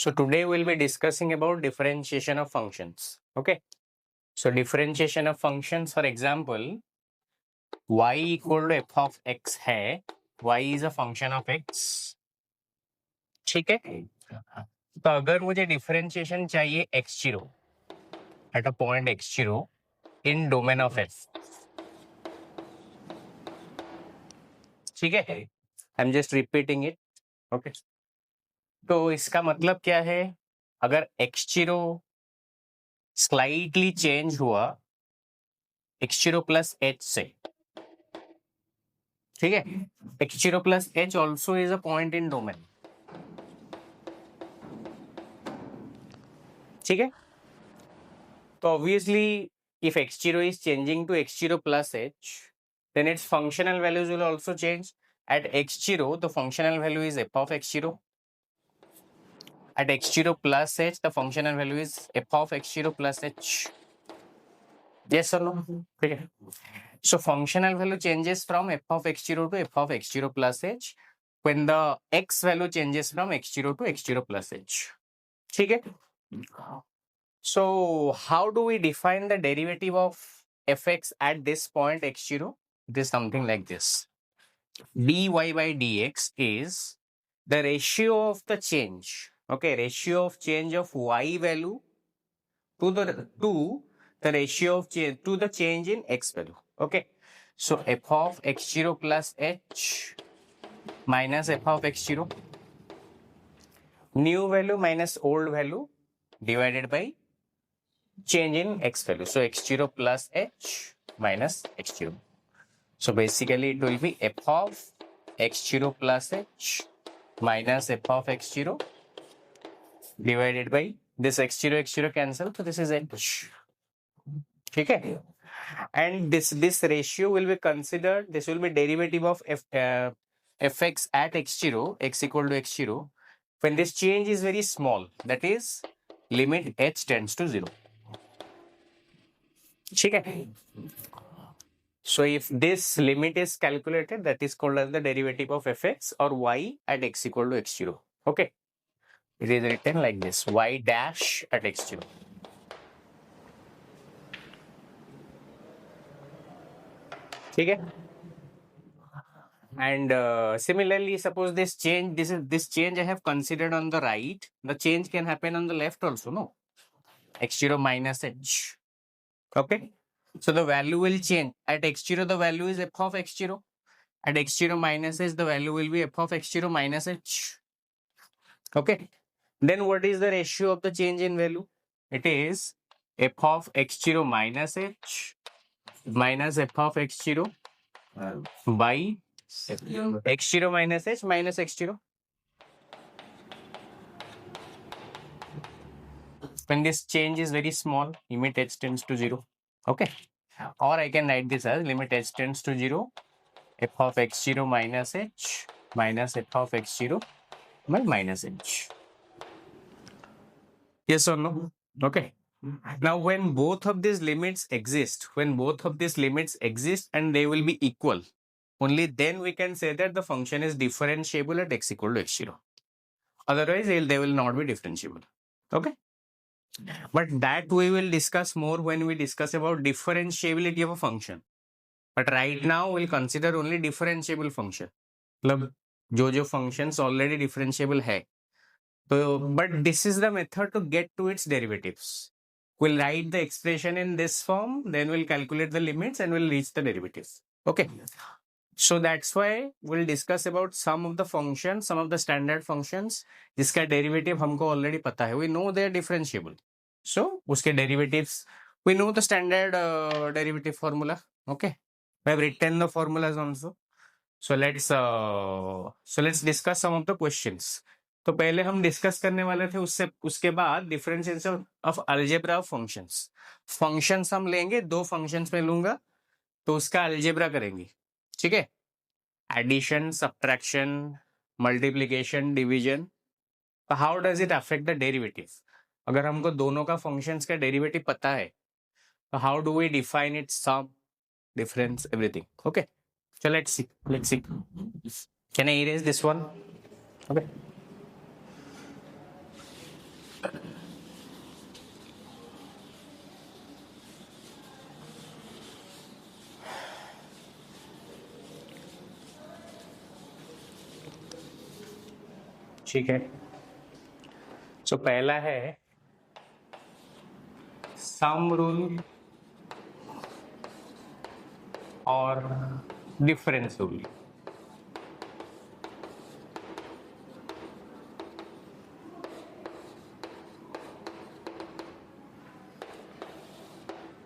So today we'll be discussing about differentiation of functions. Okay. So differentiation of functions, for example, y equal to f of x है, y is a function of x. ठीक है. तो अगर मुझे differentiation चाहिए x0 at a point x0 in domain of f. ठीक है. I'm just repeating it. Okay. तो इसका मतलब क्या है? अगर x0 स्लाइटली चेंज हुआ x0 प्लस h से, ठीक है, x0 plus h also is a point in domain. ठीक है. तो obviously if x0 is changing to x0 plus h, then its functional values will also change. At x0 the functional value is f of x0. At x0 plus h the functional value is f of x0 plus h. Yes or no? ठीक है. So functional value changes from f of x0 to f of x0 plus h when the x value changes from x0 to x0 plus h. ठीक है. So how do we define the derivative of fx at this point x0? It is something like this. dy by dx is the ratio of the change. Okay, ratio of change of y value to the ratio of change to the change in x value. Okay, so f of x0 plus h minus f of x0, new value minus old value divided by change in x value. So x0 plus h minus x0. So basically it will be f of x0 plus h minus f of x0 divided by this x0 cancel, so this is h. ठीक है. And this ratio will be considered, this will be derivative of fx at x0, x equal to x0, when this change is very small, that is limit h tends to 0. ठीक है. So if this limit is calculated, that is called as the derivative of fx or y at x equal to x0. Okay, it is written like this, y dash at x0. ठीक है. And similarly, suppose this change I have considered on the right, the change can happen on the left also, no? x0 minus h. Okay, so the value will change. At x0 the value is f of x0. At x0 minus h the value will be f of x0 minus h. Okay, then what is the ratio of the change in value? It is f of x0 minus h minus f of x0 by x0 minus h minus x0. When this change is very small, limit h tends to 0. Okay, or I can write this as limit h tends to 0, f of x0 minus h minus f of x0 by minus h. Yes or no? Okay. Now when both of these limits exist, and they will be equal, only then we can say that the function is differentiable at x equal to x0. Otherwise they will not be differentiable. Okay, but that we will discuss more when we discuss about differentiability of a function. But right now we'll consider only differentiable function. मतलब जो functions already differentiable है. So, but this is the method to get to its derivatives. We'll write the expression in this form, then we'll calculate the limits and we'll reach the derivatives. Okay. So that's why we'll discuss about some of the functions, some of the standard functions जिसका derivative हमको already पता है. We know they are differentiable. So उसके derivatives, we know the standard derivative formula. Okay. We have written the formulas also. So let's discuss some of the questions. तो पहले हम discuss करने वाले थे उसके बाद differentiation of algebra of functions. Functions हम लेंगे, दो फंक्शंस में लूंगा तो उसका अलजेब्रा करेंगे. ठीक है. Addition, subtraction, multiplication, division. How does it affect the derivative? अगर हमको दोनों का फंक्शंस का डेरिवेटिव पता है तो how do we define it, sum, difference, everything. Okay, so let's see. Can I erase this one? Okay. ठीक है, तो पहला है सम रूल और difference rule.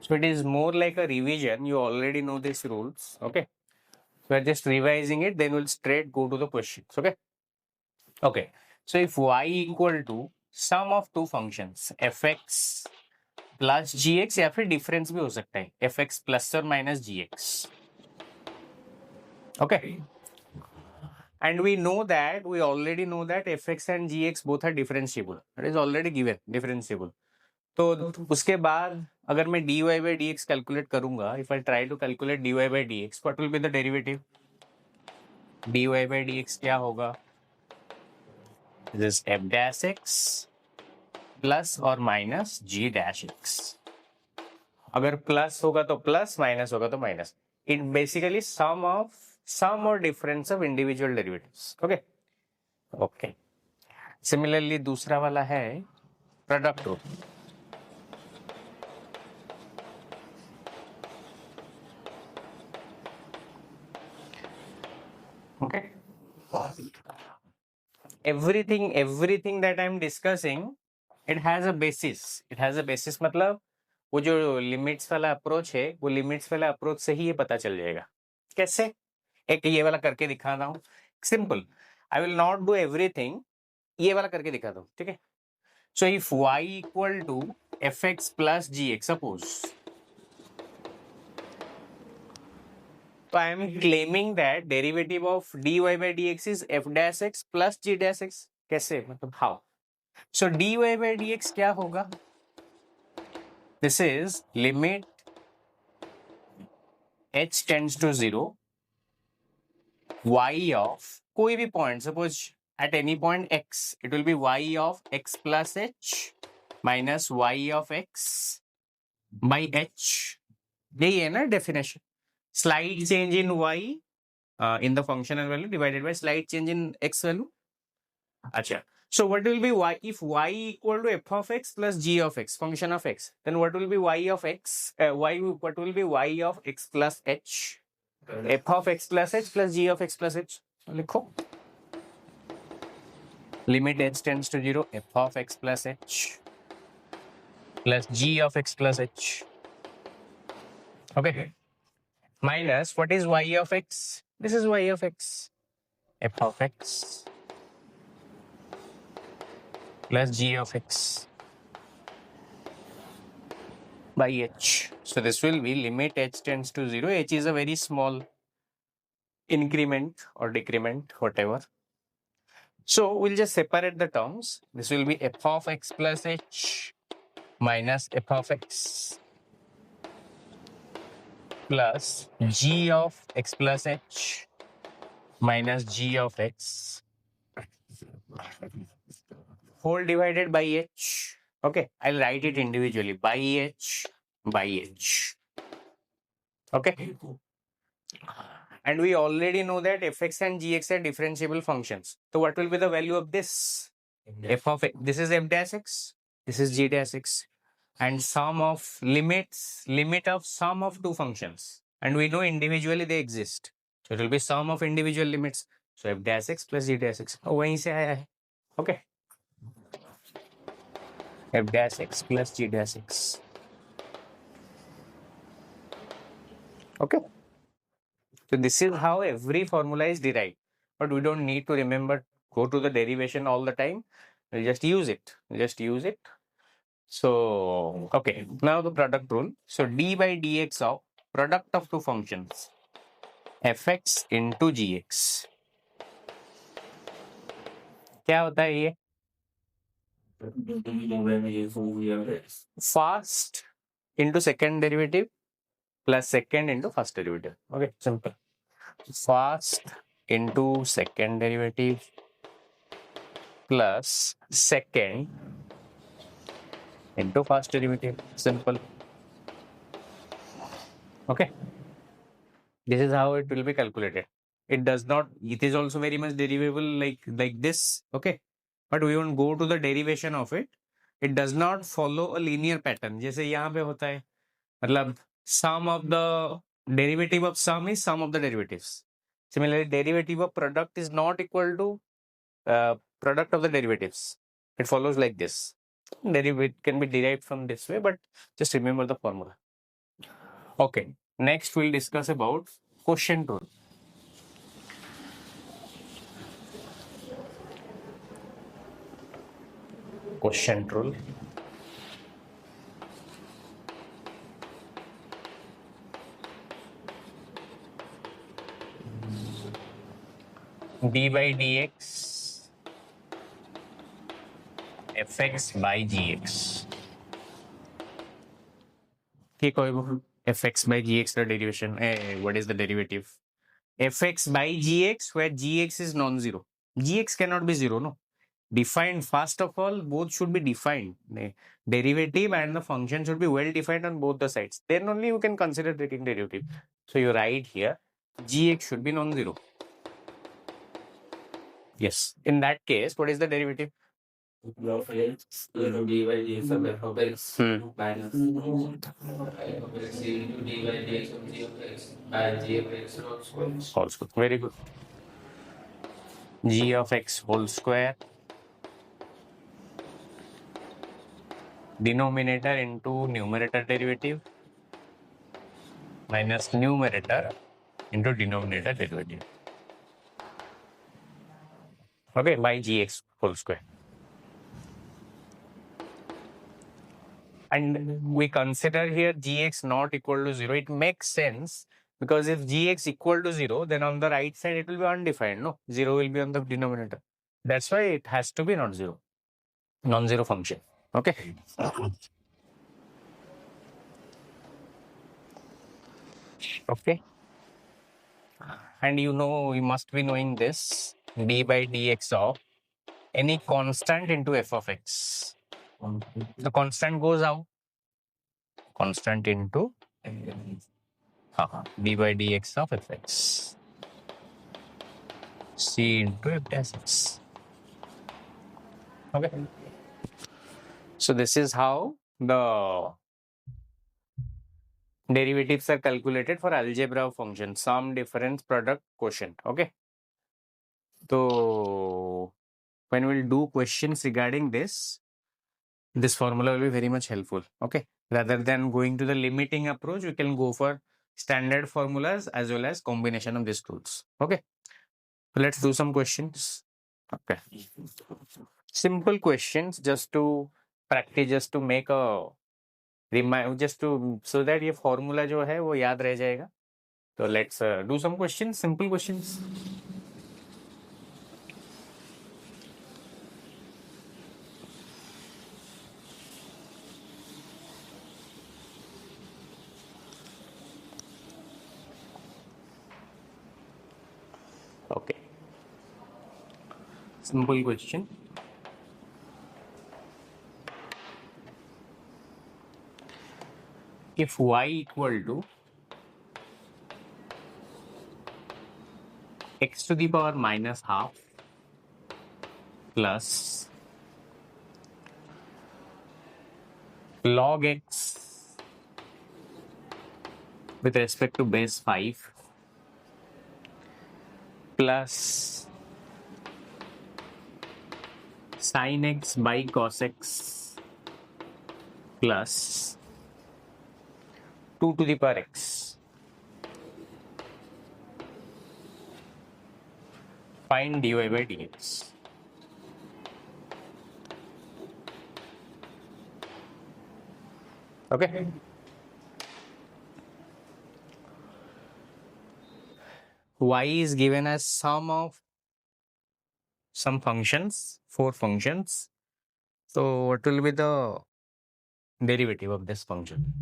So it is more like a revision. You already know these rules. Okay. So we're just revising it. Then we'll straight go to the questions. Okay. Okay. So if y equal to sum of two functions fx plus gx या फिर difference भी हो सकता है fx plus or minus gx. Okay. And we already know that fx and gx both are differentiable. It is already given differentiable. तो उसके बाद अगर मैं dy by dx कैलकुलेट करूंगा, if I try to calculate dy by dx, what will be the derivative? dy by dx क्या होगा? This is f dash x plus or minus g dash x. अगर plus होगा तो plus, minus होगा तो minus. It basically sum or difference of individual derivatives. Okay. Okay. Similarly दूसरा वाला है product rule. Okay. Everything that I am discussing, it has a basis. It has a basis मतलब वो जो लिमिट्स वाला approach है, वो लिमिट्स वाला अप्रोच से ही ये पता चल जाएगा. कैसे? एक ये वाला करके दिखाता हूँ. Simple. I will not do everything. ये वाला करके दिखाता हूँ. ठीक है. So if y equal to f x plus g x suppose, so I am claiming that derivative of dy by dx is f dash x plus g dash x. कैसे? मतलब how? So dy by dx क्या होगा? This is limit h tends to 0 y of कोई भी point, suppose at any point x, it will be y of x plus h minus y of x by h. यही है ना definition. Slight change in y in the functional value divided by slight change in x value. Acha. So what will be y if y equal to f of x plus g of x, function of x? Then what will be y of x? What will be y of x plus h? F of x plus h plus g of x plus h. लिखो. Limit h tends to 0, f of x plus h plus g of x plus h. Okay. Minus what is y of x? This is y of x. F of x plus g of x by h. So this will be limit h tends to 0. H is a very small increment or decrement, whatever. So we'll just separate the terms. This will be f of x plus h minus f of x plus g of x plus h minus g of x whole divided by h. Okay, I'll write it individually by h by h. Okay. And we already know that fx and gx are differentiable functions. So what will be the value of this? F of x. This is f dash x. This is g dash x. And sum of limit of sum of two functions. And we know individually they exist. So it will be sum of individual limits. So f dash x plus g dash x. Oh, वहीं से आया है. Okay. F dash x plus g dash x. Okay. So this is how every formula is derived. But we don't need to remember, go to the derivation all the time. We'll just use it. So, okay. Now the product rule. So d by dx of product of two functions fx into gx. क्या होता है ये? First into second derivative plus second into first derivative. Okay, simple. First into second derivative plus second into first derivative. Simple. Okay. This is how it will be calculated. It does not, it is also very much derivable like this. Okay. But we won't go to the derivation of it. It does not follow a linear pattern. जैसे यहाँ पे होता है मतलब sum of the derivative of sum is sum of the derivatives. Similarly, derivative of product is not equal to product of the derivatives. It follows like this. Derivative can be derived from this way, but just remember the formula. Okay. Next, we'll discuss about quotient rule. Quotient rule. D by dx fx by gx. ठीक है fx by gx the derivation. What is the derivative? Fx by gx where gx is non-zero. Gx cannot be zero, no. Defined, first of all, both should be defined. The derivative and the function should be well defined on both the sides. Then only you can consider taking derivative. So you write here gx should be non-zero. Yes. In that case, what is the derivative? Of x into dy dx of f of x minus of x into dy dx of g of x by g of x whole square. Whole square. Very good. G of x whole square. Denominator into numerator derivative minus numerator into denominator derivative. Okay, by gx whole square. And we consider here gx not equal to 0. It makes sense because if gx equal to 0, then on the right side it will be undefined. No, 0 will be on the denominator. That's why it has to be not 0. Non-zero function. Okay. Okay. And you know, you must be knowing this d by dx of any constant into f of x. The constant goes out. Constant into d by dx of fx. C into f dash x. Okay. So this is how the derivatives are calculated for algebra of function. Sum, difference, product, quotient. Okay. So when we'll do questions regarding this formula will be very much helpful. Okay. Rather than going to the limiting approach, we can go for standard formulas as well as combination of these tools. Okay. Let's do some questions. Okay. Simple questions just to practice, just to make a remind, just to so that ये formula जो है वो याद रह जाएगा. So let's do some questions, simple questions. Okay. Simple question. If y equal to x to the power minus half plus log x with respect to base 5 plus sin x by cos x plus 2 to the power x. Find dy by dx. Okay. Y is given as sum of some functions, 4 functions. So what will be the derivative of this function?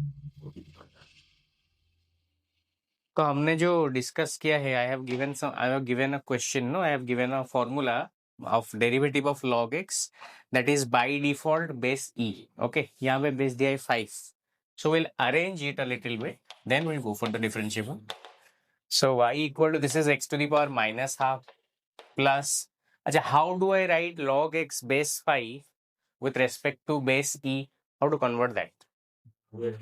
तो हमने जो discuss किया है, I have given a question, no, I have given a formula of derivative of log x, that is by default base e. Okay, यहाँ पे base दिया है 5. So we'll arrange it a little bit, then we'll go for the differentiable. So y equal to, this is x to the power minus half plus, अच्छा, how do I write log x base 5 with respect to base e? How to convert that? Log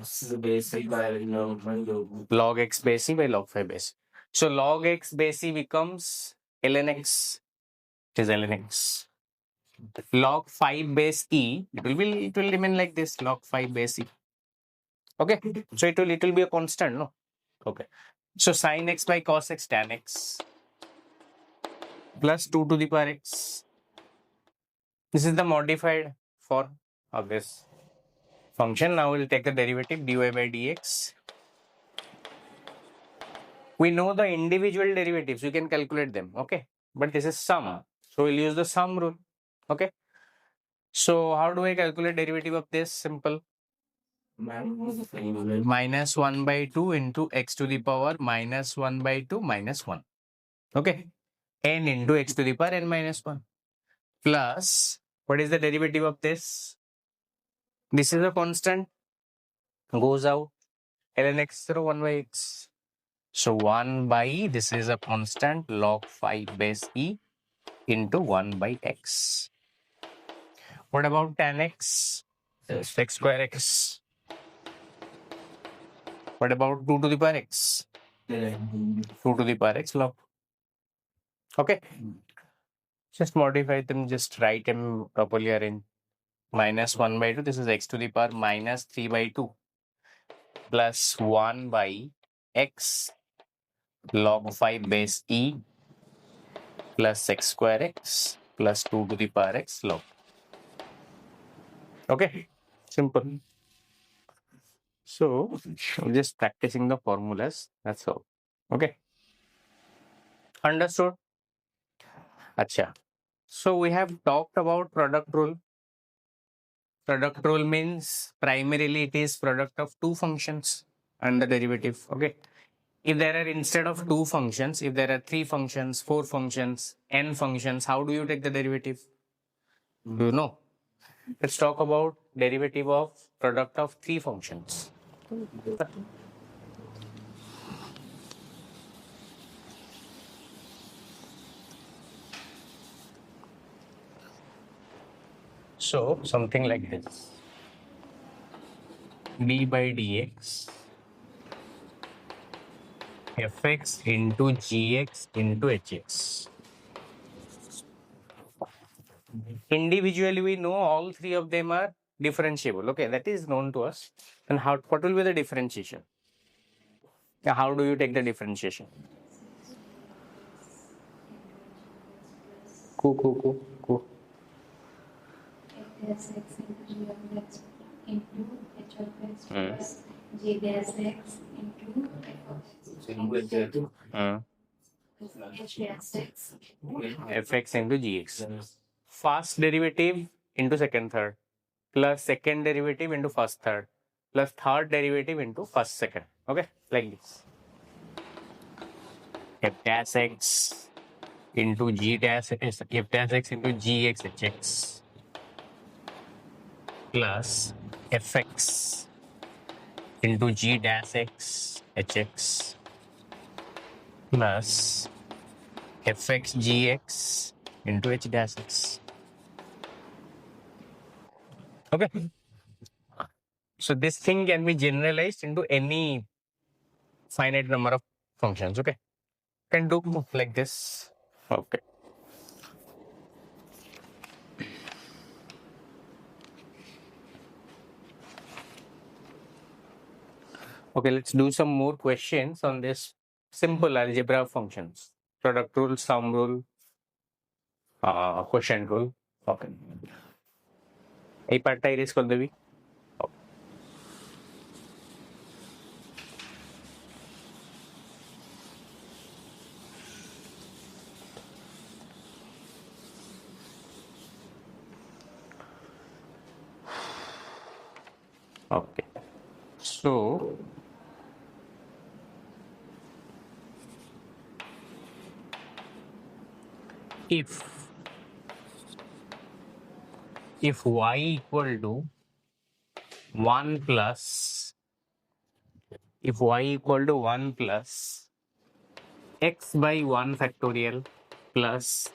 x base e by log 5 base. So log x base e becomes ln x. It is ln x. Log 5 base e, it will remain like this, log 5 base e. Okay, so it will be a constant, no? Okay. So sin x by cos x tan x plus 2 to the power x. This is the modified form of this function. Now we'll take the derivative dy by dx. We know the individual derivatives, you can calculate them, okay? But this is sum, so we'll use the sum rule, okay? So how do I calculate derivative of this? Simple. Minus 1 by 2 into x to the power minus 1 by 2 minus 1, okay? N into x to the power n minus 1 plus, what is the derivative of this? This is a constant, goes out, ln x 0 1 by x. So 1 by, this is a constant, log 5 base e into 1 by x. What about tan x? X square x. What about 2 to the power x? 2 to the power x log. Okay. Just modify them, just write them properly arrange. Minus 1 by 2, this is x to the power minus 3 by 2 plus 1 by x log 5 base e plus x square x plus 2 to the power x log. Okay, simple. So I'm just practicing the formulas, that's all. Okay, understood? Acha. So we have talked about product rule. Product rule means primarily it is product of two functions and the derivative. Okay, if there are, instead of two functions, if there are three functions, four functions, n functions, how do you take the derivative? Do you know? Let's talk about derivative of product of three functions. So something like this: d by dx fx into gx into hx. Individually, we know all three of them are differentiable. Okay, that is known to us. And what will be the differentiation? How do you take the differentiation? Cool. X into g of x into h of x plus j dash x into f of x. H dash x. fx into gx. First derivative into second third plus second derivative into first third plus third derivative into first second. Okay, like this. F dash x into g dash x, f dash x into gx hx plus fx into g dash x hx plus fx gx into h dash x. Okay. So this thing can be generalized into any finite number of functions. Okay. Can do like this. Okay. Okay, let's do some more questions on this simple algebra functions. Product rule, sum rule, quotient rule. Okay. এই পার্টটা erase করে দিবি। Okay. So if if y equal to 1 plus, if y equal to 1 plus x by 1 factorial plus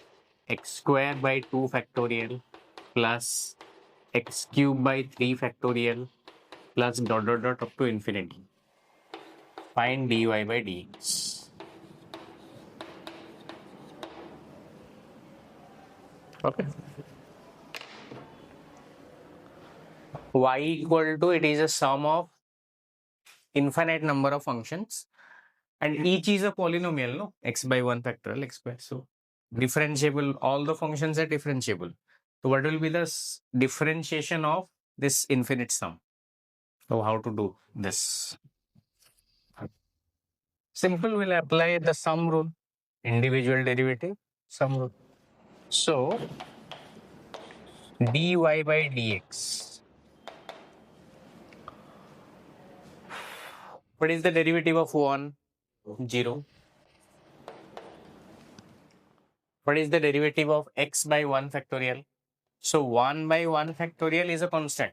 x square by 2 factorial plus x cube by 3 factorial plus dot dot dot up to infinity. Find dy by dx. Okay. Y equal to, it is a sum of infinite number of functions and each is a polynomial, no? X by 1 factorial, x by, so differentiable, all the functions are differentiable. So what will be the differentiation of this infinite sum? So how to do this? Simple, we'll apply the sum rule, individual derivative sum rule. So dy by dx. What is the derivative of 1? 0. What is the derivative of x by 1 factorial? So 1 by 1 factorial is a constant.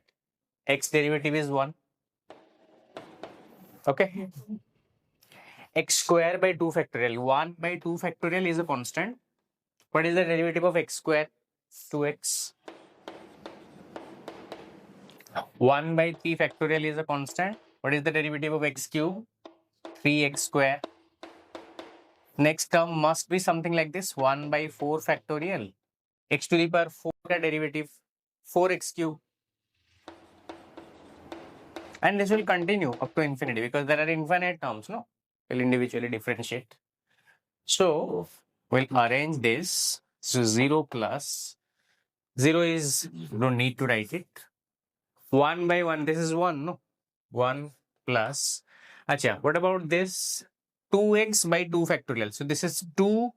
X derivative is 1. Okay. X square by 2 factorial. 1 by 2 factorial is a constant. What is the derivative of x square? 2x. 1 by 3 factorial is a constant. What is the derivative of x cube? 3x square. Next term must be something like this. 1 by 4 factorial. X to the power 4 का derivative 4x cube. And this will continue up to infinity because there are infinite terms, no? We'll individually differentiate. So we'll arrange this. So 0 plus 0 is, don't need to write it. 1 by 1, this is 1, no? 1 plus. Acha, what about this? 2x by 2 factorial. So this is 2.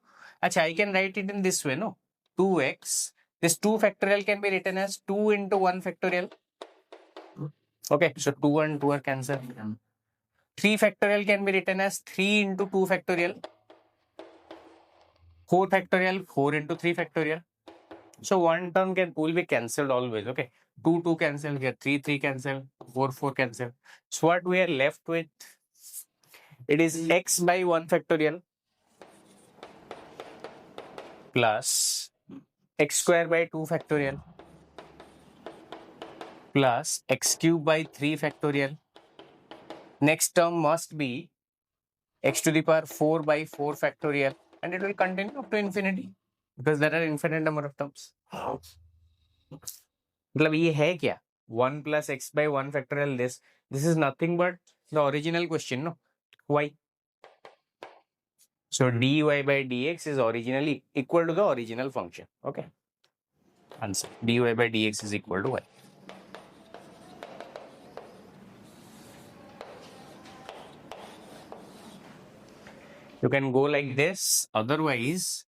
Acha, I can write it in this way, no? 2x. This 2 factorial can be written as 2 into 1 factorial. Okay, so 2 and 2 are cancelled. 3 factorial can be written as 3 into 2 factorial. 4 factorial, 4 into 3 factorial. So one term will be cancelled always. Okay, 2 cancel here, 3 cancel, 4 cancel. So what we are left with, it is x by 1 factorial plus x square by 2 factorial plus x cube by 3 factorial. Next term must be x to the power 4 by 4 factorial and it will continue up to infinity because there are infinite number of terms. मतलब ये है क्या 1 plus x by 1 factorial this is nothing but the original question, no? Why? So dy by dx is originally equal to the original function. Okay, answer dy by dx is equal to y. You can go like this, otherwise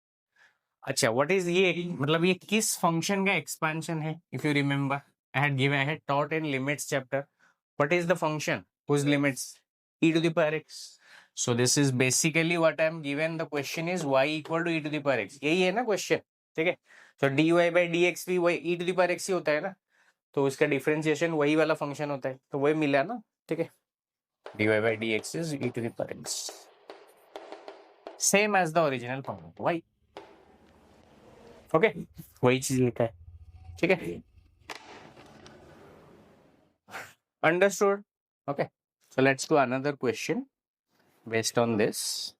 अच्छा what is ये मतलब ये किस function का expansion है? If you remember, I had taught in limits chapter. What is the function whose limits? E to the power x. So this is basically what I am given. The question is y equal to e to the power x. यही है ना question, ठीक है? So dy by dx भी वही e to the power x ही होता है ना, तो उसका differentiation वही वाला function होता है, तो वही मिला ना, ठीक है? dy by dx is e to the power x, same as the original function. Why? Okay, वही चीज लिखा है, ठीक है? Understood? Okay, so let's do another question based on this.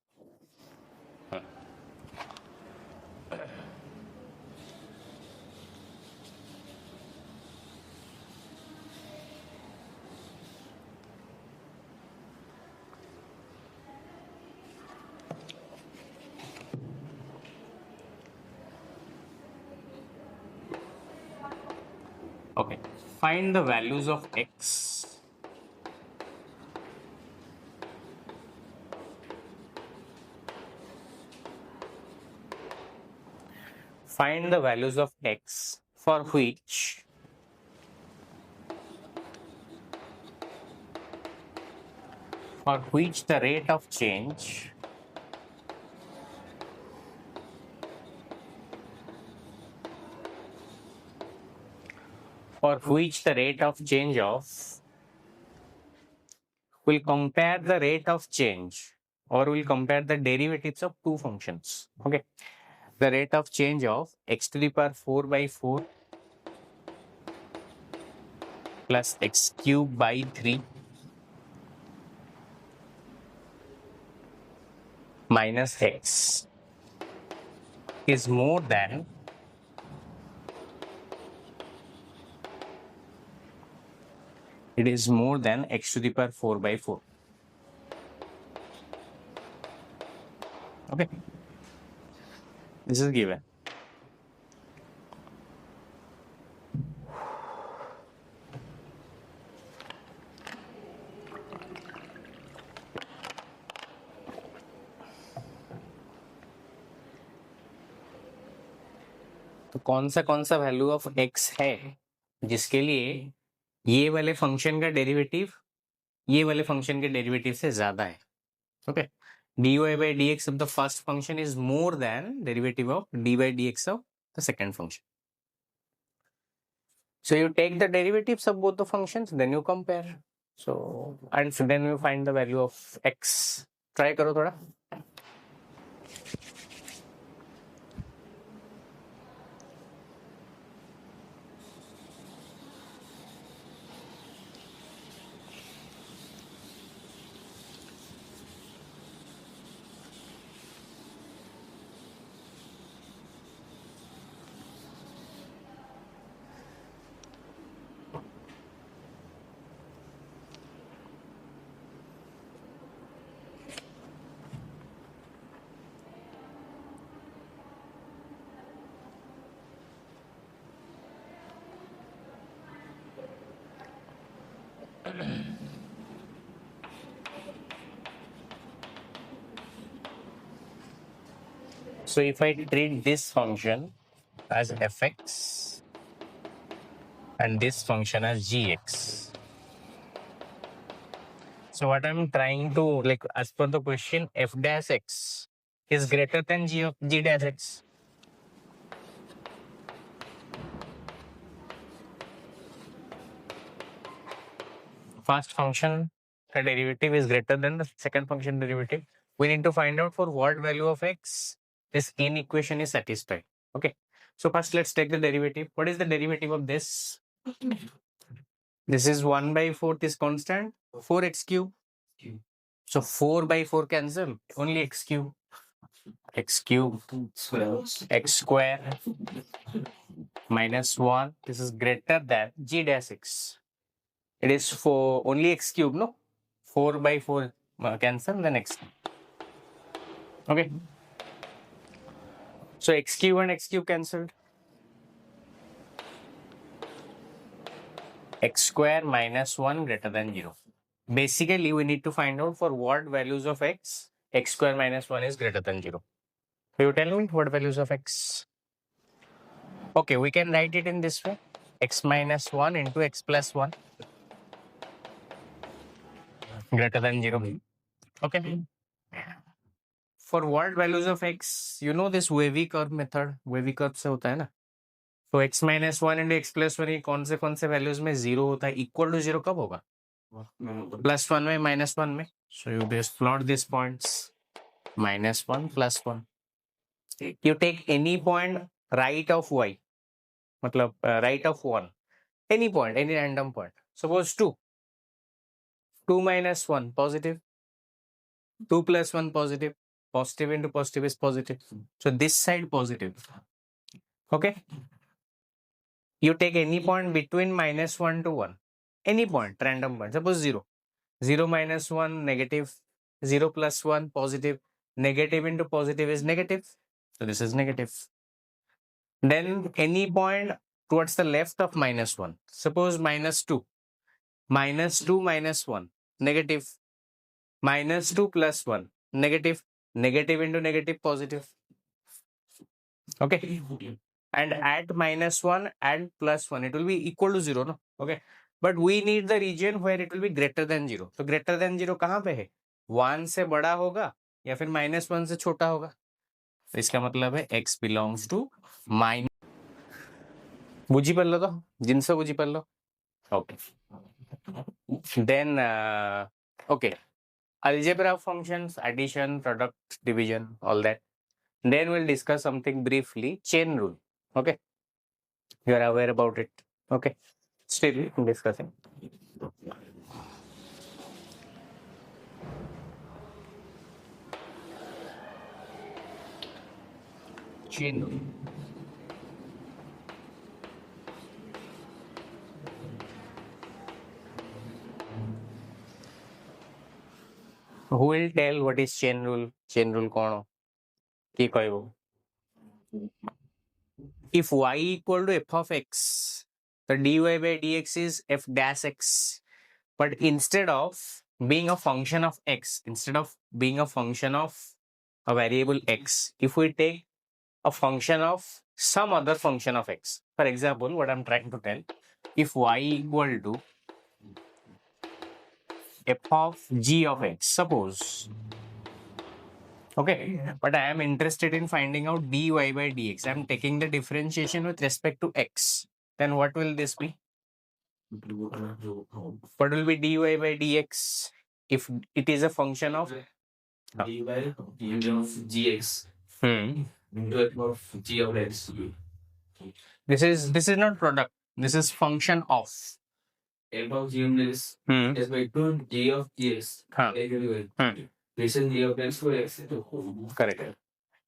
Okay, find the values of x find the values of x for which the rate of change for which the rate of change of will compare the rate of change or will compare the derivatives of two functions. Okay. The rate of change of x to the power 4 by 4 plus x cube by 3 minus x is more than x to the power 4 by 4. Okay. This is given. तो कौन सा value of x है जिसके लिए ये वाले function का derivative ये वाले फंक्शन के डेरिवेटिव से ज्यादा है. Okay. dy by dx of the first function is more than derivative of dy by dx of the second function. So you take the derivatives of both the functions, then you compare. So and then you find the value of x. Try करो थोड़ा. So if I treat this function as fx and this function as gx. So what I'm trying to, like, as per the question, f dash x is greater than g dash x. First function the derivative is greater than the second function derivative. We need to find out for what value of x this inequation is satisfied. Okay. So first let's take the derivative. What is the derivative of this? This is 1 by 4th is constant, 4x cube. So 4 by 4 cancel, only x cube. X cube, x square minus 1. This is greater than g dash x. It is for only x cube, no? 4 by 4 cancel, then x. Okay. So x cube and x cube cancelled. X square minus 1 greater than 0. Basically, we need to find out for what values of x square minus 1 is greater than 0. So you tell me what values of x. Okay, we can write it in this way. X minus 1 into x plus 1 greater than 0. Okay. For what values of x, you know this wavy curve method. Wavy curve से होता है ना. तो x minus 1 into x plus 1 ये कौन से values में 0 होता है? Equal to 0 कब होगा? Plus 1 में minus 1 में. So you just plot these points. Minus 1 plus 1. You take any point right of y. मतलब right of 1. Any point, any random point. Suppose 2. 2 minus 1 positive. 2 plus 1 positive. Positive into positive is positive. So this side positive. Okay. You take any point between minus 1 to 1. Any point, random point. Suppose 0. 0 minus 1 negative. 0 plus 1 positive. Negative into positive is negative. So this is negative. Then any point towards the left of minus 1. Suppose minus 2. Minus 2 minus 1. Negative. Minus 2 plus 1. Negative. Negative into negative positive. Okay. And at minus 1 and plus 1, it will be equal to 0. No? Okay. But we need the region where it will be greater than 0. So greater than 0 कहाँ पे है? 1 से बड़ा होगा या फिर minus 1 से छोटा होगा. तो इसका मतलब है x belongs to minus. ବୁଝିପାରିଲ ତ ଜିନିଷ ବୁଝିପାରିଲ okay then okay algebra of functions addition product division all that then we'll discuss something briefly chain rule okay you are aware about it okay still discussing chain rule who will tell what is chain rule କ'ଣ କିଏ କହିବ if y equal to f of x the dy by dx is f dash x but instead of being a function of x instead of being a function of a variable x if we take a function of some other function of x for example what I'm trying to tell if y equal to f of g of x suppose okay but I am interested in finding out dy by dx I'm taking the differentiation with respect to x then what will this be what will be dy by dx if it is a function of dy by dx of gx into f of g of x. this is not product this is function of f of g of x is by 2 g of gx. This is g of x for x. Correct.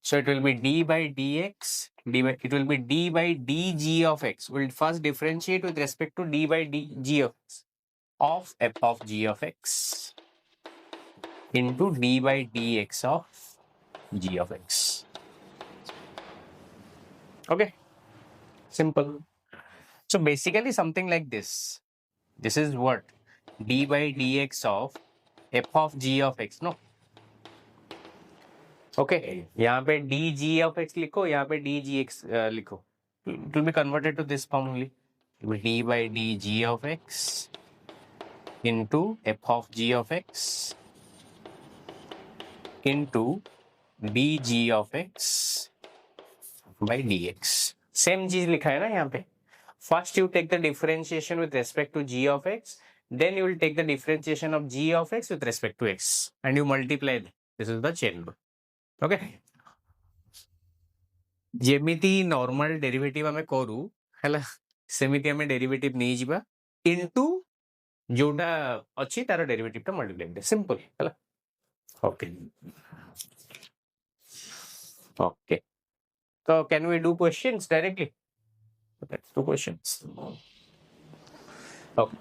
So it will be d by dx, it will be d by dg of x. We'll first differentiate with respect to d by dg of x of f of g of x into d by dx of g of x. Okay, simple. So basically something like this. This is what d by dx of f of g of x. No. Okay यहाँ पे d g of x लिखो यहाँ पे d g x लिखो it will be converted to this form only d by d g of x into f of g of x into d g of x by d x same चीज लिखा है ना यहाँ पे first you take the differentiation with respect to g of x then you will take the differentiation of g of x with respect to x and you multiply them. This is the chain rule. Okay. ଯେମିତି normal derivative ଆମେ କରୁ ହେଲା ସେମିତି ଆମେ derivative ନେଇଯିବା into ଯୋଉଟା ଅଛି ତାର ଡେରିଭେଟିଭ ଟା ମଲ୍ଟିପ୍ଲାଇ କରିବା ସିମ୍ପଲ ହେଲା ଓକେ ଓକେ ତ can we do questions directly let's do questions okay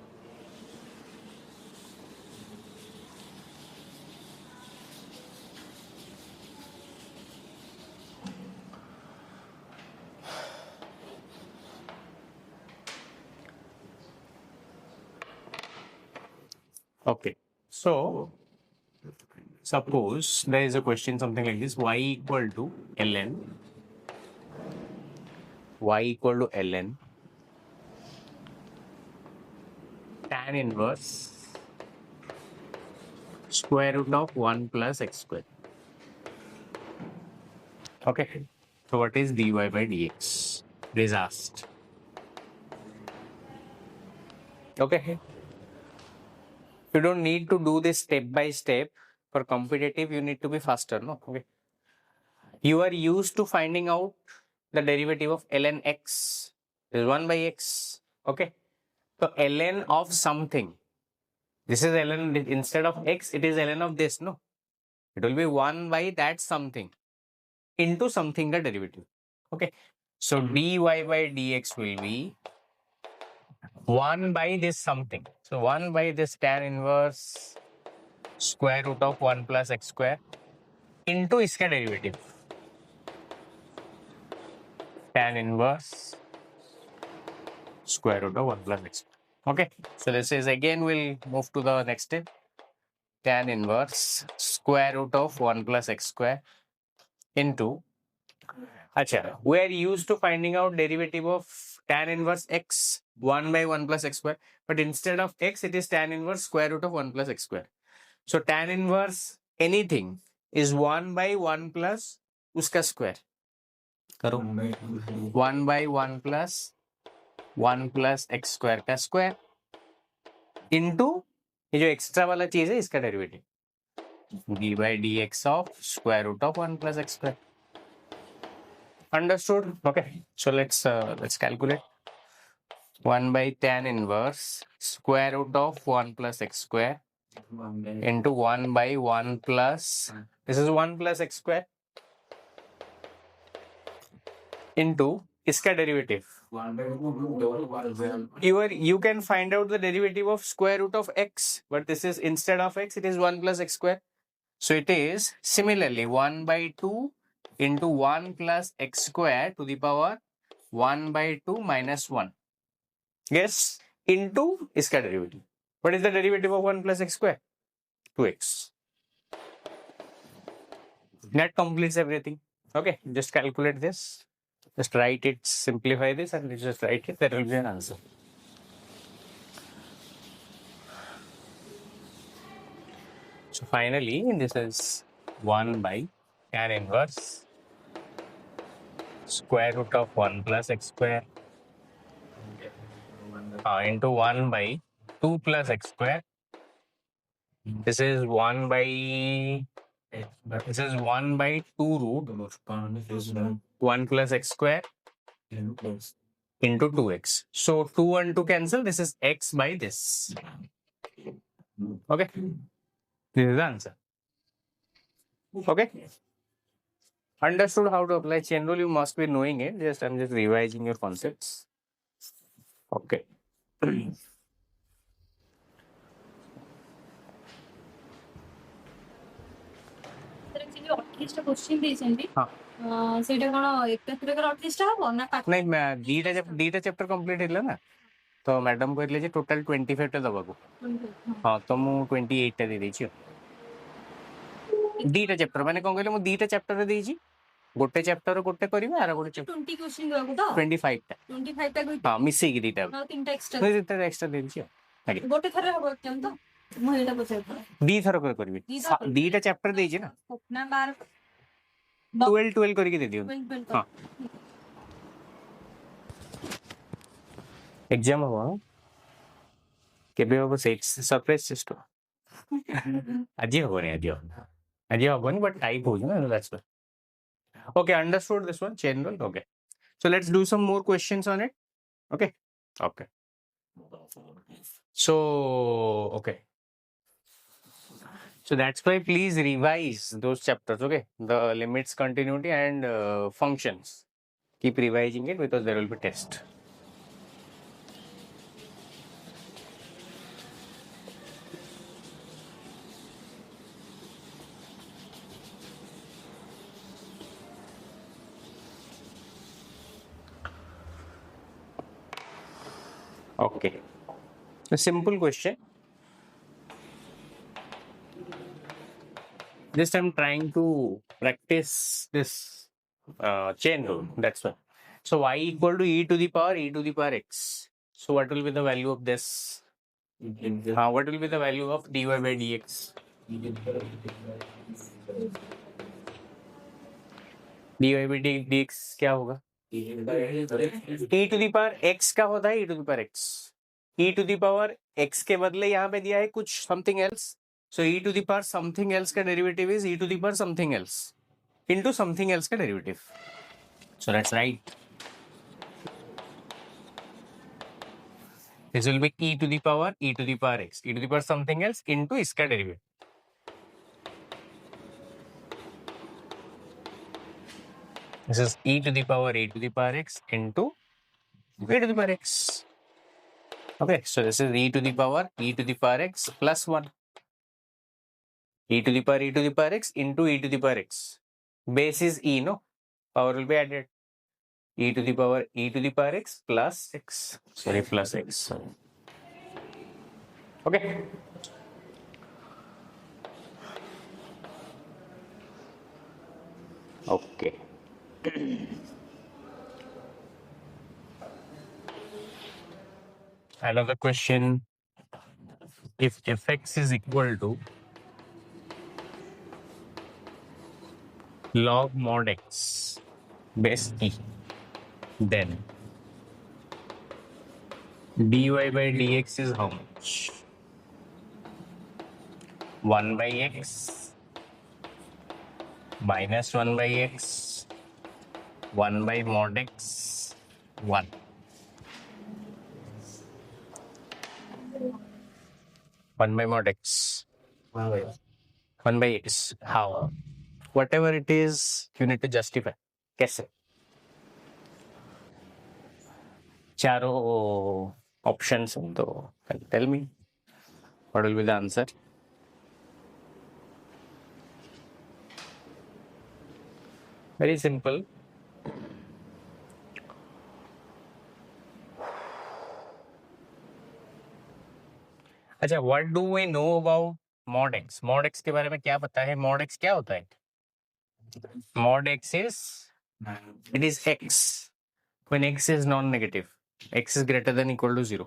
Okay, so suppose there is a question something like this: y equal to ln, y equal to ln tan inverse square root of 1 plus x square. Okay, so what is dy by dx? It is asked. Okay. You don't need to do this step by step. For competitive, you need to be faster, no? Okay. You are used to finding out the derivative of ln x is 1 by x. Okay. So ln of something. This is ln instead of x, it is ln of this, no? It will be 1 by that something into something the derivative. Okay. So dy by dx will be 1 by this something. So 1 by this tan inverse square root of 1 plus x square into इसका derivative tan inverse square root of 1 plus x. Okay, so this is again we'll move to the next step. Tan inverse square root of 1 plus x square into Acha, we are used to finding out derivative of tan inverse x 1 by 1 plus x square, but instead of x it is tan inverse square root of 1 plus x square. So tan inverse anything is 1 by 1 plus uska square. करो 1 by 1 plus 1 plus x square का square into ये जो extra वाला चीज है इसका derivative d by d x of square root of 1 plus x square. Understood? Okay. So let's calculate 1 by tan inverse square root of 1 plus x square into 1 by 1 plus this is 1 plus x square into इसका derivative. You can find out the derivative of square root of x, but this is instead of x, it is 1 plus x square. So it is similarly 1 by 2 into 1 plus x square to the power 1 by 2 minus 1. Yes, into इसका derivative. What is the derivative of 1 plus x square? 2x. That completes everything. Okay, just calculate this. Just write it, simplify this and just write it. That will be an answer. So finally, this is 1 by tan inverse square root of 1 plus x square into 1 by 2 plus x square. This is 1 by 2 root 1 plus x square into 2x. So 2 and 2 cancel. This is x by this. Okay. This is the answer. Okay. Understood how to apply chain rule? You must be knowing it. I'm just revising your concepts. Okay. Question ଦେଇଛନ୍ତି ସେଇଟା କଣ ଏକାଥରକରେ 28ଟା ହବ ନା ନାଇଁ ଦିଟା ଚैप्टर complete ହେଲା ନା ତ मैडम କହିଲେ ଯେ टोटल 25 ଟା ଦବାକୁ ହଁ ତ ମୁଁ 28 ଟା ଦେଇ ଦେଇଛି ଦିଟା चैप्टर ମାନେ କଣ କହିଲେ ମୁଁ ଦିଟା चैप्टर ରେ ଦେଇଛି ଗୋଟେ चैप्टर ଗୋଟେ କରିବେ ଆର ଗୋଟେ 20 क्वेश्चन ଦବାକୁ ତ 25 ଟା 25 ଟା ହଁ ମିଶେଇକି ଦିଟା ଆଉ ତିନଟା ଏକ୍ସଟ୍ରା ଦିଟା ଏକ୍ସଟ୍ରା ଦେଇଛି ଆଜ୍ଞା ଗୋଟେ ଥରେ ହବ ଏକ୍ସାମ ତ ମୁଁ ଏଇଟା ପଚାରୁଥିଲି ଦି ଥର କରିବି ଦିଟା चैप्टर ଦେଇଛି ନା ନା 12 କରିକି ଦେଇ ଦିଅନ୍ତୁ 12 ହଁ एग्जाम हवा केबे हबो सरप्राइज टेस्ट आज हबनी बट टाइप हो ना that's why okay understood this one chain rule okay so let's do some more questions on it okay okay so okay so that's why please revise those chapters okay the limits continuity and functions keep revising it because there will be test okay a simple question just I'm trying to practice this chain rule that's why so y equal to e to the power x so what will be the value of this what will be the value of dy by dx dy by dx क्या होगा e to the power x का होता है e to the power x e to the power x के बदले यहाँ पे दिया है कुछ something else so e to the power something else का derivative is e to the power something else into something else का derivative so that's right this will be e to the power x e to the power something else into इसका derivative this is e to the power x into e to the power x okay so this is e to the power x plus 1 e to the power x into e to the power x base is e no power will be added e to the power x plus x sorry plus x okay okay another question if fx is equal to log mod x base e then dy by dx is how much? 1 by x minus 1 by x 1 by mod x 1. 1 by mod x 1 by x. How? Whatever it is, you need to justify. कैसे? चारों options हैं तो tell me what will be the answer. Very simple. अच्छा, what do we know about mod x? mod x के बारे में क्या पता है? mod x क्या होता है? mod x is it is x when x is non-negative. x is greater than equal to 0.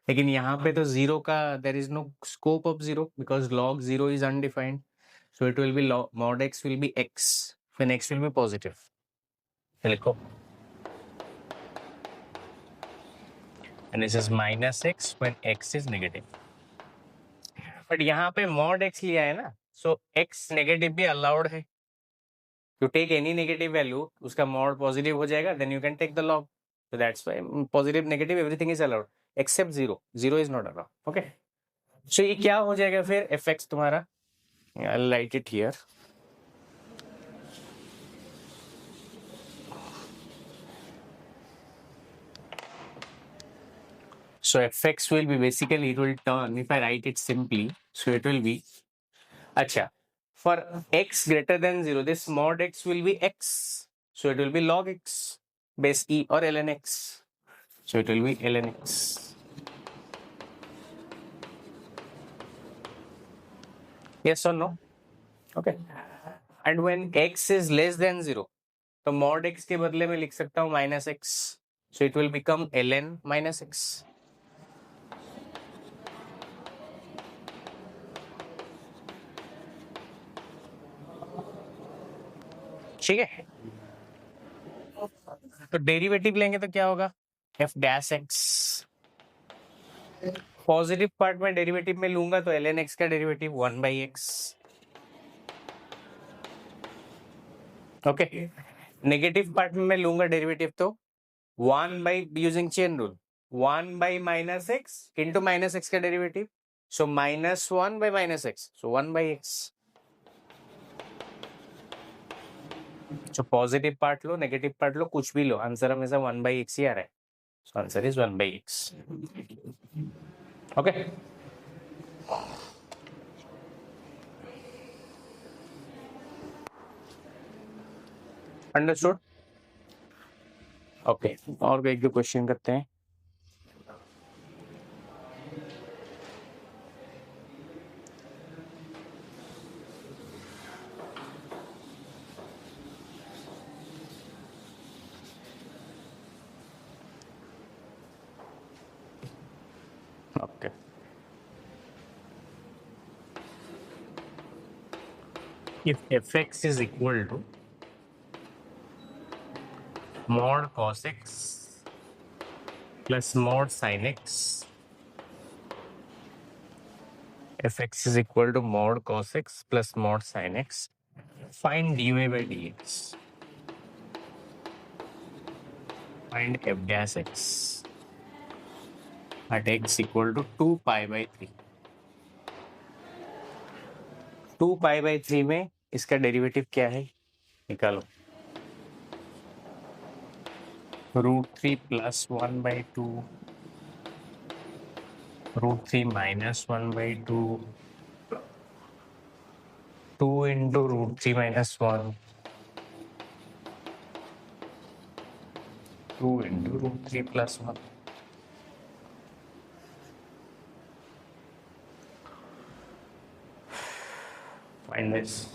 लेकिन यहाँ पे तो 0 का there is no scope of 0 because log 0 is undefined. So it will be mod x will be x when x will be positive. लिखो. And this is minus x when x is negative. But यहाँ पे mod x लिया है ना, so x negative भी allowed है. You take any negative value, उसका mod positive हो जाएगा, then you can take the log. So that's why positive, negative, everything is allowed except 0. 0 is not allowed. Okay. So ये क्या हो जाएगा फिर fx तुम्हारा? I'll write it here. So fx will be basically, it will turn, if I write it simply, so it will be, acha, for x greater than 0, this mod x will be x. So it will be log x base e or ln x. So it will be ln x. Yes or no? Okay. And when x is less than 0, तो mod x के बदले में लिख सकता हूँ minus x. So it will become ln minus x. ठीक है. तो डेरिवेटिव लेंगे तो क्या होगा? f dash x. Positive part में डेरिवेटिव में लूंगा तो ln x का derivative 1 by x. Okay. Negative part में मैं लूंगा डेरिवेटिव तो 1 by using chain rule 1 by minus x into minus x का derivative. So minus 1 by minus x. So 1 by x. जो पॉजिटिव पार्ट लो, नेगेटिव पार्ट लो, कुछ भी लो, answer हमेशा 1 by x ही आ रहा है. So answer is 1 by x. Okay. Understood? Okay. और एक दो क्वेश्चन करते हैं. Okay. If fx is equal to mod cos x plus mod sin x, fx is equal to mod cos x plus mod sin x, find dy by dx. Find f dash x at x equal to 2 pi by 3. 2 pi by 3 में इसका derivative क्या है? निकालो. √3 plus 1 by 2, √3 minus 1 by 2, 2 into √3 minus 1, 2 into √3 plus 1. Find this.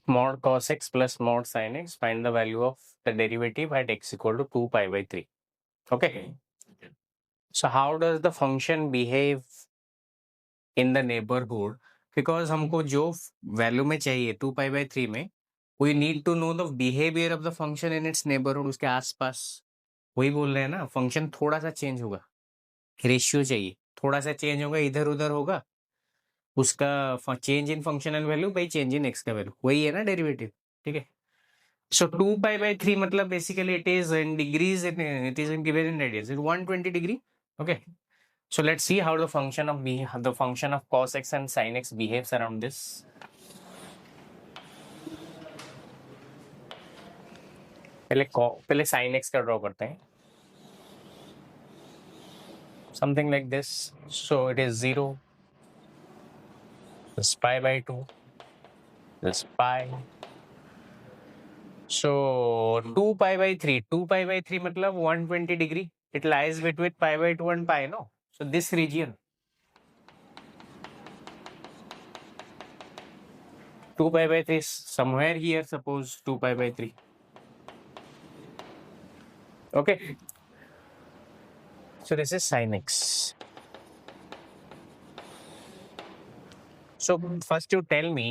mod cos x plus mod sin x, find the value of the derivative at x equal to 2 pi by 3. Okay. So how does the function behave in the neighborhood? Because हमको जो value में चाहिए 2 pi by 3 में, we need to know the behavior of the function in its neighborhood, उसके आसपास. वही बोल रहे हैं ना, फंक्शन थोड़ा सा चेंज होगा, रेशियो चाहिए, थोड़ा सा चेंज होगा, इधर उधर होगा, उसका change in functional value by change in x का वैल्यू, वही है ना डेरिवेटिव. ठीक है. So 2 pi by 3 matlab basically it is in degrees, it is in given in radians. It's 120 degree. Okay. So let's see how the function of cos x and sin x behaves around this. पहले sin x का draw करते हैं. Something like this. So it is 0. This pi by 2. This pi. So 2 pi by 3. 2 pi by 3 matlab 120 degree. It lies between pi by 2 and pi, no? So this region. 2 pi by 3 is somewhere here, suppose 2 pi by 3. Okay. So this is sin x. So first you tell me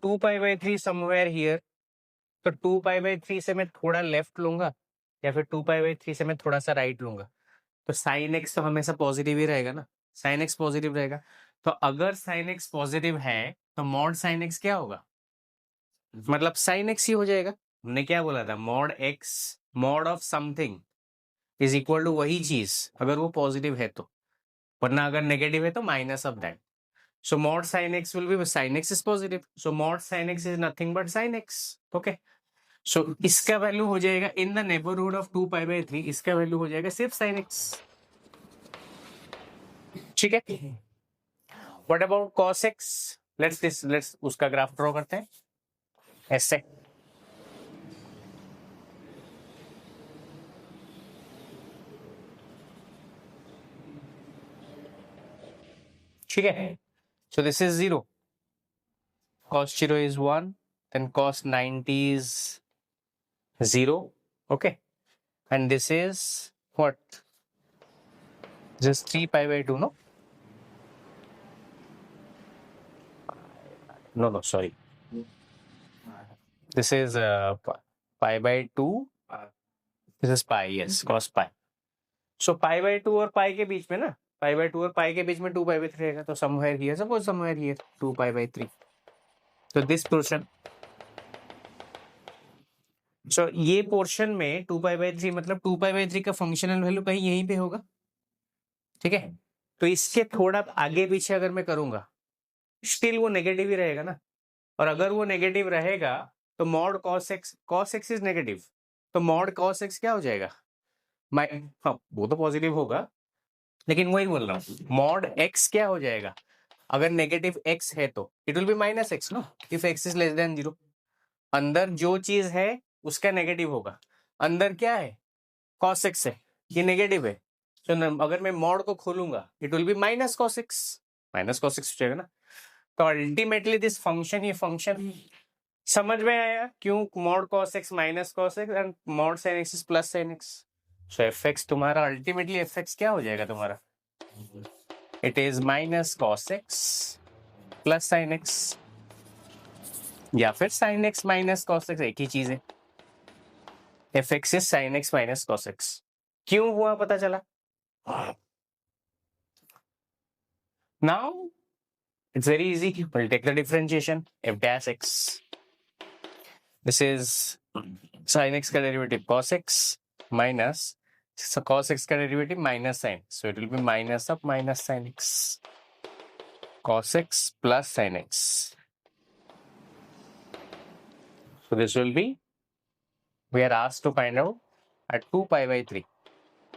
2 pi by 3 somewhere here. तो 2 pi by 3 से मैं थोड़ा left लूंगा या फिर 2 pi by 3 से मैं थोड़ा सा राइट लूंगा, तो sin x तो हमेशा पॉजिटिव ही रहेगा ना. sin x पॉजिटिव रहेगा. तो अगर sin x पॉजिटिव है तो मॉड sin x क्या होगा? मतलब sin x ही हो जाएगा. हमने क्या बोला था? Mod x mod of something is equal to वही चीज अगर वो पॉजिटिव है तो, वरना अगर नेगेटिव है तो minus of that. So mod sin x will be, sin x is positive. So mod sin x is nothing but sin x. Okay. So इसका वैल्यू हो जाएगा in the neighborhood of 2 pi by 3, इसका value हो जाएगा सिर्फ sin x. ठीक है. What about cos x? Let's उसका ग्राफ ड्रॉ करते हैं ऐसे. ठीक है. So this is 0. Cos 0 is 1. Then cos 90 is 0. Okay. And this is what? This is 3 pi by 2, no? No, sorry. This is pi by 2. This is pi, yes, cos pi. So pi by 2 और pi के बीच में ना, pi by 2 और pi के बीच में 2 pi by 3 रहेगा. तो somewhere here, suppose somewhere here 2 pi by 3. So this portion. So ये पोर्शन में 2 pi by 3 मतलब 2 pi by 3 का फंक्शनल वैल्यू कहीं यहीं पे होगा. ठीक है. तो इसके थोड़ा आगे पीछे अगर मैं करूंगा, स्टिल वो नेगेटिव ही रहेगा ना. और अगर वो नेगेटिव रहेगा तो mod cos x is negative, तो मॉड cos x क्या हो जाएगा? हाँ, वो तो पॉजिटिव होगा, लेकिन वही बोल रहा हूँ, मॉड x क्या हो जाएगा? अगर नेगेटिव x है तो it will be minus x, no, if x is less than 0. अंदर जो चीज है उसका नेगेटिव होगा. अंदर क्या है? cos x है, ये नेगेटिव है. तो अगर मैं मॉड को खोलूंगा it will be minus cos x. Minus cos x हो जाएगा ना. तो अल्टीमेटली दिस फंक्शन, ये फंक्शन समझ में आया क्यों mod cos x minus cos x and mod sin x is plus sin x. So fx तुम्हारा अल्टीमेटली fx क्या हो जाएगा तुम्हारा? It is minus cos x plus sin x. या फिर sin x minus cos x, एक ही चीज है. fx is sin x minus cos x. क्यों हुआ पता चला? Now it's very easy. We'll take the differentiation. F dash x. This is sin x का derivative cos x minus, so cos x का derivative minus sin. So it will be minus of minus sin x. Cos x plus sin x. So this will be, we are asked to find out at 2 pi by 3.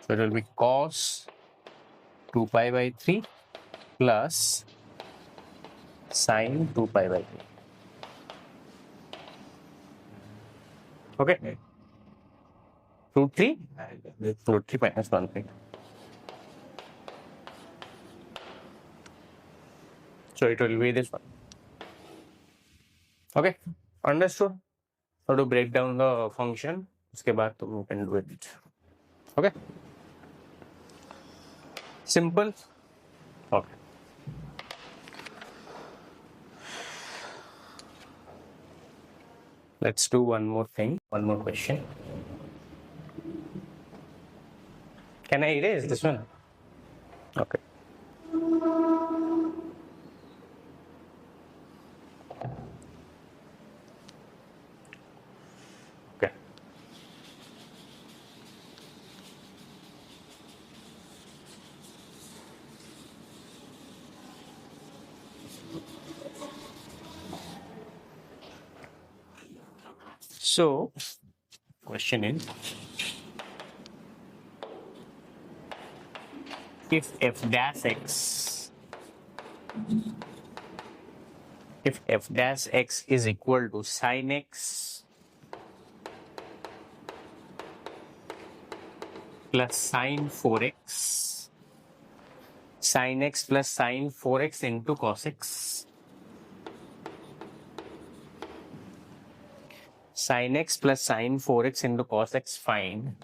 So it will be cos 2 pi by 3 plus sin 2 pi by 3. Okay. Root 3? Root 3 minus 1 3. So it will be this one. Okay. Understood? How to break down the function. उसके बाद तुम you can do it. Okay. Simple. Okay. Let's do one more thing. One more question. Can I erase this one? Okay. Okay. So, question is, if f dash x is equal to sin x plus sin 4x, sin x plus sin 4x into cos x, sin x plus sin 4x into cos x, find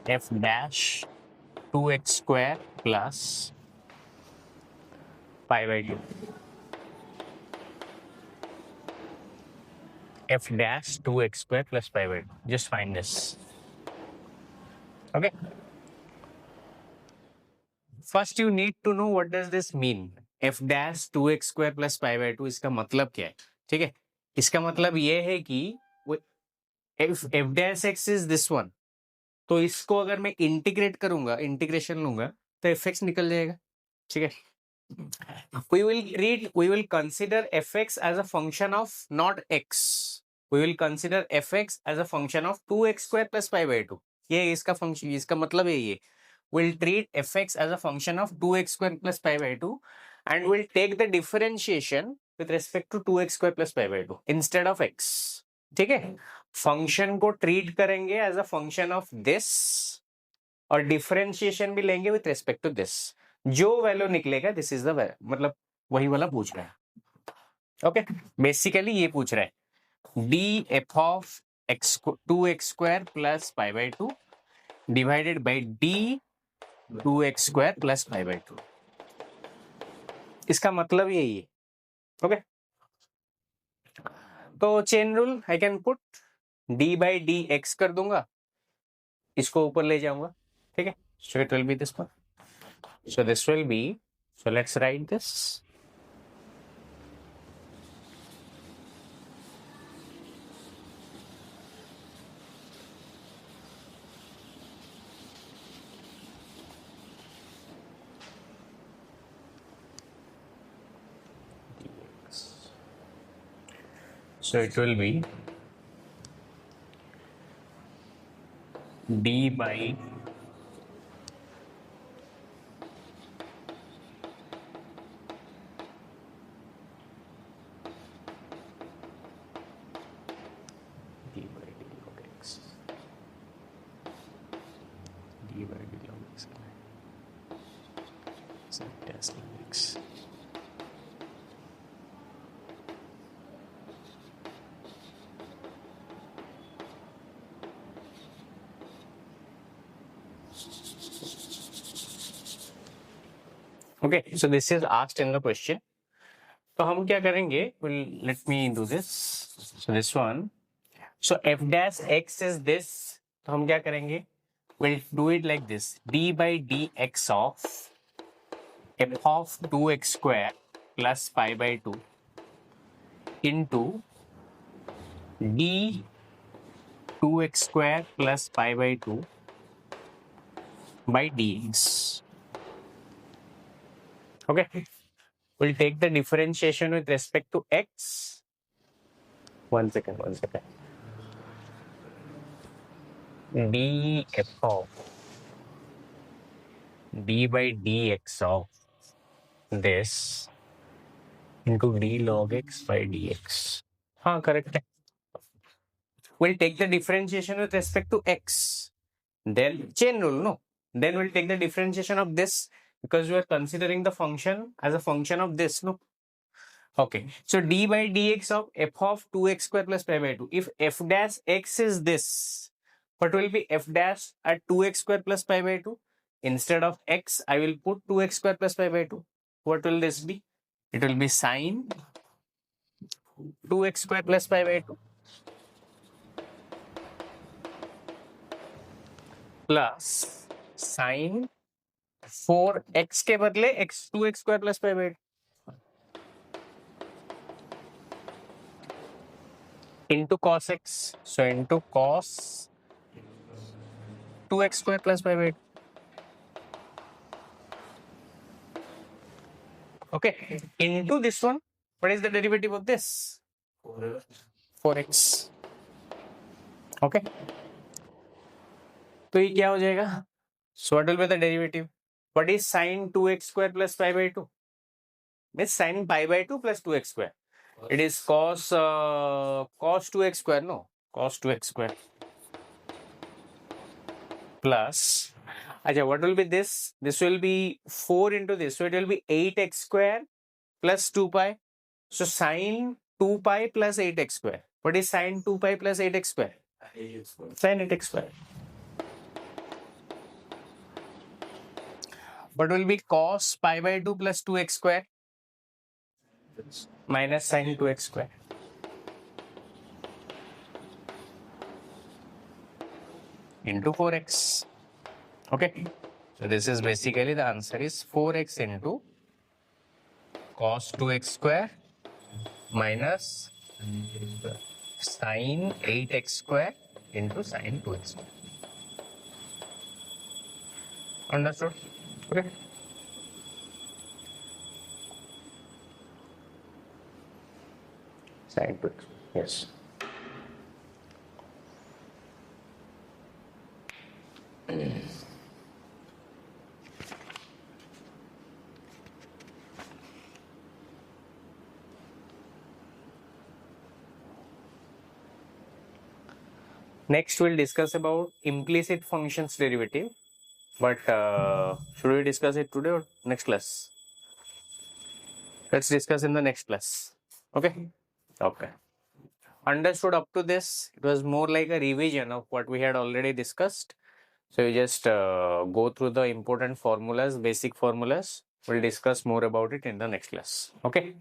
f dash 2x square plus pi by 2. F dash 2x square plus pi by 2. Just find this. Okay. First you need to know what does this mean. F dash 2x square plus pi by 2 इसका मतलब क्या है? ठीक है, इसका मतलब ये है कि f dash x is this one, तो इसको अगर मैं इंटीग्रेट करूंगा, इंटीग्रेशन लूंगा तो fx निकल जाएगा. ठीक है, we will consider fx as a function of not x. We will consider fx as a function of 2x square plus pi by 2. ये इसका फंक्शन, इसका मतलब है ये. We'll treat fx as a function of 2x square plus pi by 2 and we'll take the differentiation with respect to 2x square plus pi by 2 instead of x. ठीक है, function को treat करेंगे as a function of this और differentiation भी लेंगे with respect to this. जो value निकलेगा this is the, मतलब वही वाला पूछ रहा है. ओके, बेसिकली ये पूछ रहा है D F of x 2x square plus pi by 2 divided by D 2x square plus pi by 2. इसका मतलब यही है. ओके, तो chain rule I can put D by d x कर दूंगा, इसको ऊपर ले जाऊंगा. ठीक है, so it will B this one. So this will be, so let's write this. So it will be d by d by d log x, d by d log x, z dash log x. Okay, so this is asked in the question. तो हम क्या करेंगे, let me do this. So this one. So f dash x is this. तो हम क्या करेंगे, we'll do it like this. d by dx of f of 2x square plus pi by 2 into d 2x square plus pi by 2 by dx. Okay. We'll take the differentiation with respect to x. One second. df of d by dx of this into d log x by dx. हाँ, correct. We'll take the differentiation with respect to x. Then chain rule, no? Then we'll take the differentiation of this because we are considering the function as a function of this, no? Okay. So d by dx of f of 2x square plus pi by 2. If f dash x is this, what will be f dash at 2x square plus pi by 2? Instead of x, I will put 2x square plus pi by 2. What will this be? It will be sine 2x square plus pi by 2 plus sine 4x के बदले x 2x square plus pi by 2 into cos x. So into cos 2x square plus pi by 2. Okay. Into this one, what is the derivative of this? 4x. Okay. तो ये क्या हो जाएगा? So what will be the derivative? What is sine 2x square plus pi by 2? Means sine pi by 2 plus 2x square. It is cos 2x square, no? Cos 2x square. Plus, acha, what will be this? This will be 4 into this. So it will be 8x square plus 2 pi. So sine 2 pi plus 8x square. What is sine 2 pi plus 8x square? Sine 8x square. What will be cos pi by 2 plus 2x square? Minus sine 2x square. Into 4x. Okay. So this is basically the answer is 4x into cos 2x square minus sine 8x square into sine 2x square. Understood? Okay. Sine 2x. Yes. Next, we'll discuss about implicit functions derivative. But should we discuss it today or next class? Let's discuss in the next class. Okay? Okay. Understood up to this? It was more like a revision of what we had already discussed. So you just go through the important formulas, basic formulas. We'll discuss more about it in the next class. Okay?